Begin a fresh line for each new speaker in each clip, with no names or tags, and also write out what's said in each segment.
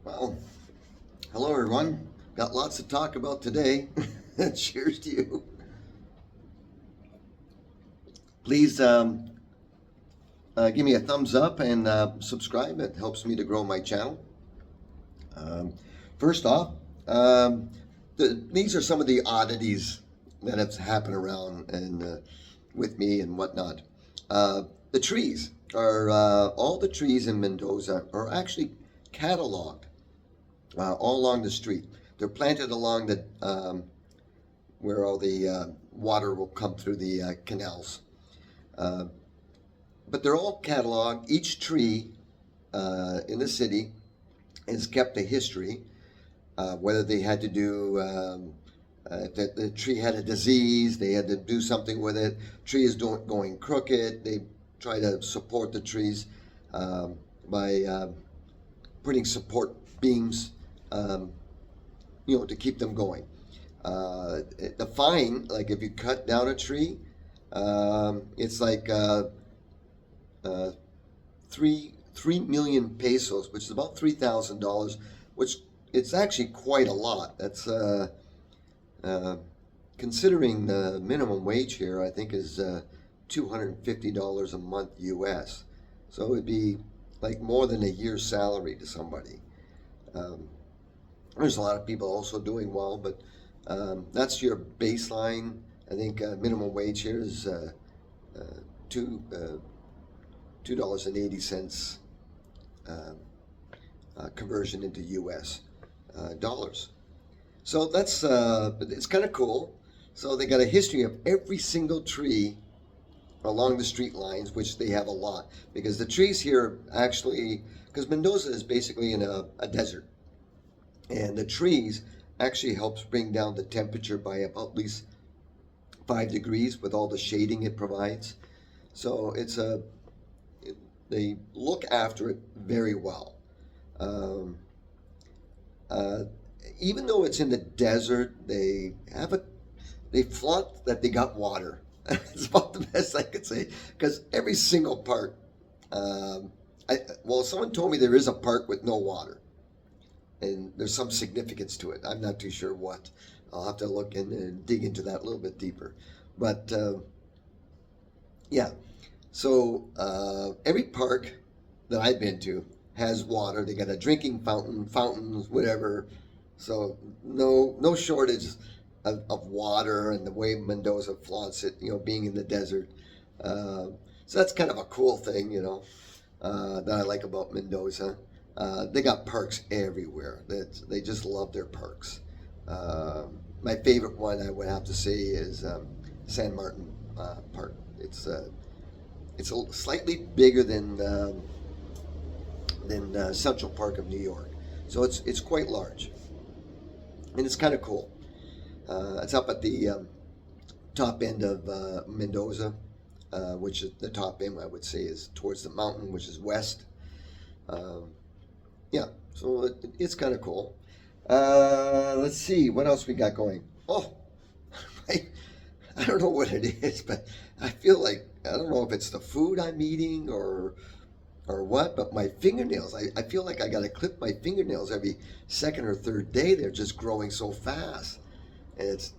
Well, hello everyone. Got lots to talk about today. Cheers to you. Please give me a thumbs up and subscribe. It helps me to grow my channel. Um, First off, um, these are some of the oddities that have happened around and with me and whatnot. The trees are all the trees in Mendoza are actually cataloged all along the street. They're planted along the where all the water will come through the canals. Uh, but they're all cataloged. Each tree in the city has kept a history, whether they had to do, if the tree had a disease, they had to do something with it. Tree is going crooked. They try to support the trees by putting support beams, um, to keep them going. The fine, like if you cut down a tree, it's like uh, 3 million pesos, which is about $3,000, which it's actually quite a lot. That's uh, considering the minimum wage here, I think is $250 a month US. So it'd be like more than a year's salary to somebody. Um, there's a lot of people also doing well, but that's your baseline. I think minimum wage here is uh, two $2.80 conversion into U.S. Dollars. So that's it's kind of cool. So they got a history of every single tree along the street lines, which they have a lot because the trees here actually, because Mendoza is basically in a desert, and the trees actually helps bring down the temperature by about at least 5 degrees with all the shading it provides. So they look after it very well. Um, uh, Even though it's in the desert, they flaunt that they got water. It's about the best I could say because every single park. Someone told me there is a park with no water, and there's some significance to it. I'm not too sure what. I'll have to look in and dig into that a little bit deeper. But yeah, so every park that I've been to has water. They got a drinking fountains, whatever. So no shortage of water, and the way Mendoza flaunts it, being in the desert. So that's kind of a cool thing, that I like about Mendoza. They got parks everywhere. They just love their parks. My favorite one I would have to say is San Martin Park. It's slightly bigger than Central Park of New York, so it's quite large, and it's kind of cool. It's up at the top end of Mendoza, which is the top end I would say is towards the mountain, which is west. Um, yeah, so it's kind of cool. Let's see what else we got going. Oh, I, I don't know what it is, but I feel like I don't know if it's the food I'm eating or what, but my fingernails, I feel like I got to clip my fingernails every second or third day. They're just growing so fast. And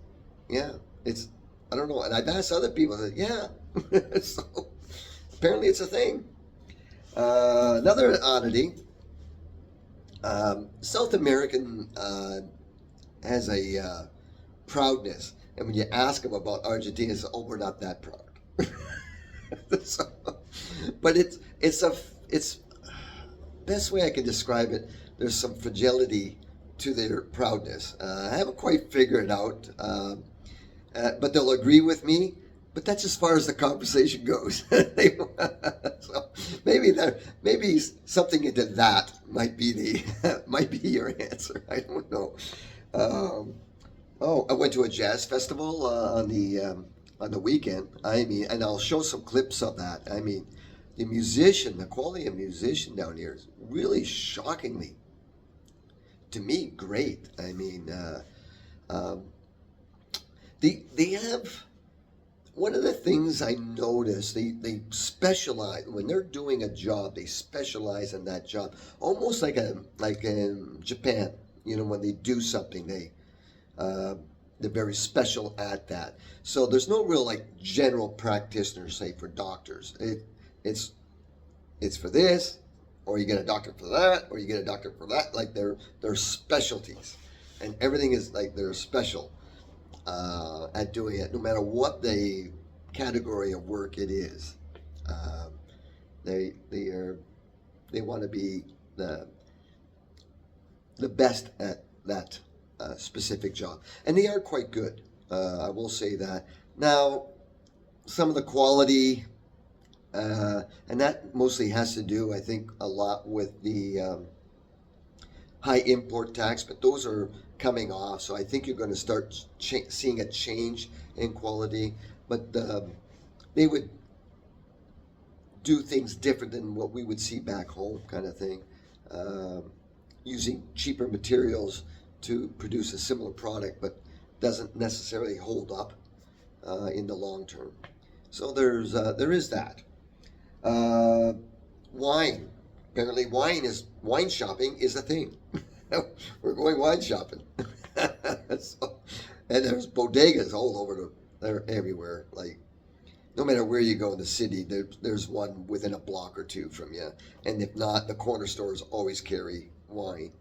yeah, it's, I don't know. And I've asked other people, I said, yeah. So apparently it's a thing. Another oddity, South American has a proudness. And when you ask them about Argentina, they say, oh, we're not that proud. So, but it's best way I can describe it. There's some fragility to their proudness. I haven't quite figured it out, but they'll agree with me. But that's as far as the conversation goes. So maybe something into that might be might be your answer. I don't know. Um, I went to a jazz festival on the weekend. I mean, and I'll show some clips of that. I mean, the quality of musician down here is really shockingly, to me, great. I mean, um, they have one of the things I noticed, they specialize when they're doing a job. They specialize in that job, almost like in Japan. You know, when they do something, uh, they're very special at that. So there's no real like general practitioners, say for doctors. It's it's for this, or you get a doctor for that, or you get a doctor for that. Like they're specialties, and everything is like they're special at doing it, no matter what the category of work it is. Um, they are they want to be the the best at that specific job, and they are quite good. I will say that. Now, some of the quality, and that mostly has to do, I think, a lot with the high import tax, but those are coming off. So I think you're going to start seeing a change in quality. But they would do things different than what we would see back home, kind of thing, um, using cheaper materials to produce a similar product, but doesn't necessarily hold up in the long term. So there is that. Uh, Wine. Apparently, wine shopping is a thing. We're going wine shopping. So, and there's bodegas all over they're everywhere. Like no matter where you go in the city, there's one within a block or two from you. And if not, the corner stores always carry wine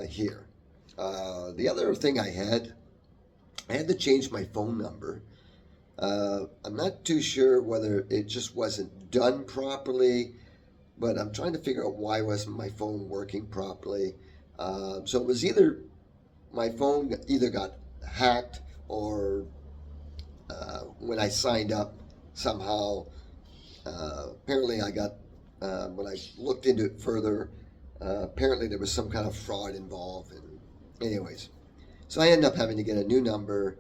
here. The other thing I had to change my phone number. I'm not too sure whether it just wasn't done properly, but I'm trying to figure out why wasn't my phone working properly. So it was either my phone either got hacked or when I signed up somehow. Apparently, I got when I looked into it further. Apparently, there was some kind of fraud involved. And anyways, so I ended up having to get a new number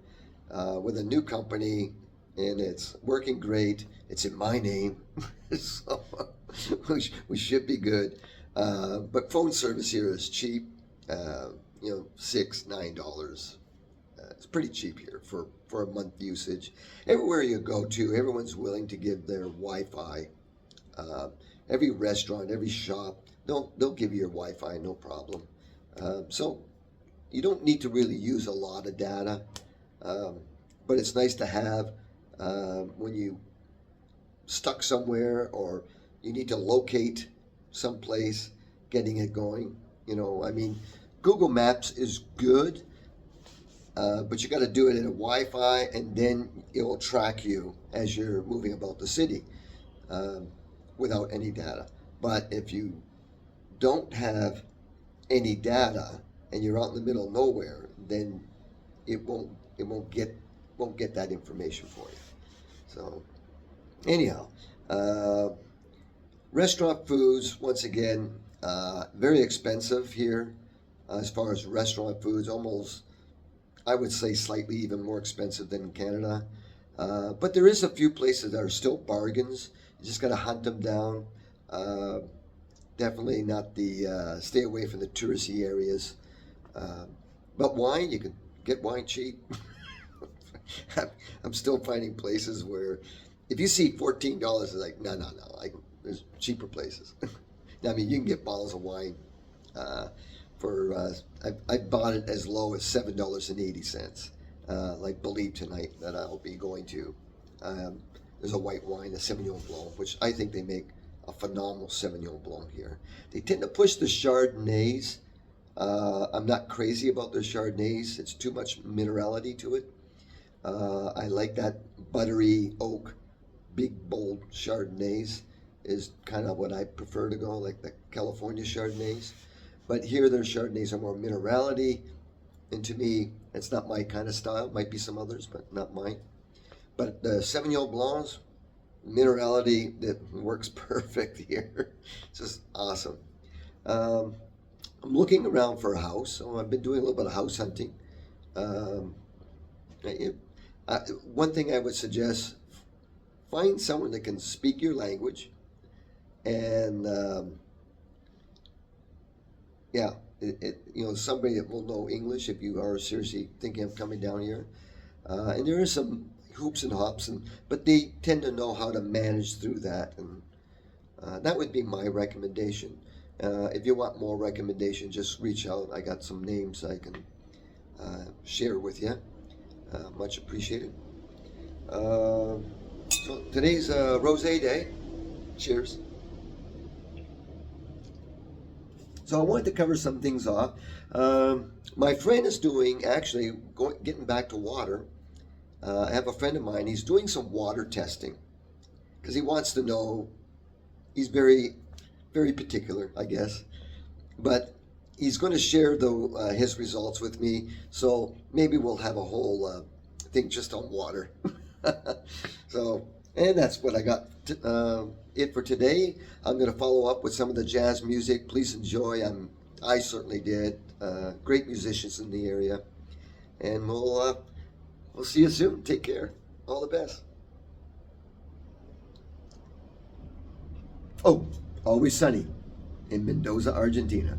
with a new company, and it's working great. It's in my name, so we should be good. But phone service here is cheap. $6-9. It's pretty cheap here for a month usage. Everywhere you go to, everyone's willing to give their Wi-Fi. Uh, every restaurant, every shop, they'll give you your Wi-Fi, no problem. So you don't need to really use a lot of data, um, but it's nice to have when you stuck somewhere or you need to locate someplace, getting it going. I mean, Google Maps is good, but you got to do it in a Wi-Fi, and then it will track you as you're moving about the city um, without any data. But if you don't have any data and you're out in the middle of nowhere, then it won't get that information for you. So anyhow, uh, restaurant foods once again very expensive here as far as restaurant foods. Almost, I would say, slightly even more expensive than in Canada. But there is a few places that are still bargains. You just got to hunt them down. Uh, Definitely not stay away from the touristy areas. Uh, but wine, you can get wine cheap. I'm still finding places where if you see $14, it's like, no, no, no. There's cheaper places. I mean, you can get bottles of wine uh, for, I bought it as low as $7.80. Like Believe tonight that I'll be going to. There's a white wine, a Sauvignon Blanc, which I think they make a phenomenal Sauvignon Blanc here. They tend to push the Chardonnays. I'm not crazy about their Chardonnays. It's too much minerality to it. I like that buttery oak, big bold Chardonnays is kind of what I prefer to go, like the California Chardonnays. But here their Chardonnays are more minerality, and to me, it's not my kind of style. Might be some others, but not mine. But the Sauvignon Blancs, minerality that works perfect here. It's just awesome. Um, I'm looking around for a house, so I've been doing a little bit of house hunting. Um, I- One thing I would suggest: find someone that can speak your language, and yeah, somebody that will know English if you are seriously thinking of coming down here. And there is some hoops and hops, but they tend to know how to manage through that, and that would be my recommendation. If you want more recommendations, just reach out. I got some names I can share with you. Much appreciated. So today's Rosé Day. Cheers. So I wanted to cover some things off. My friend is getting back to water. I have a friend of mine, he's doing some water testing because he wants to know. He's very, very particular, I guess. But he's going to share his results with me. So maybe we'll have a whole thing just on water. So, and that's what I got it for today. I'm going to follow up with some of the jazz music. Please enjoy. I certainly did. Great musicians in the area. And we'll see you soon. Take care. All the best. Oh, always sunny in Mendoza, Argentina.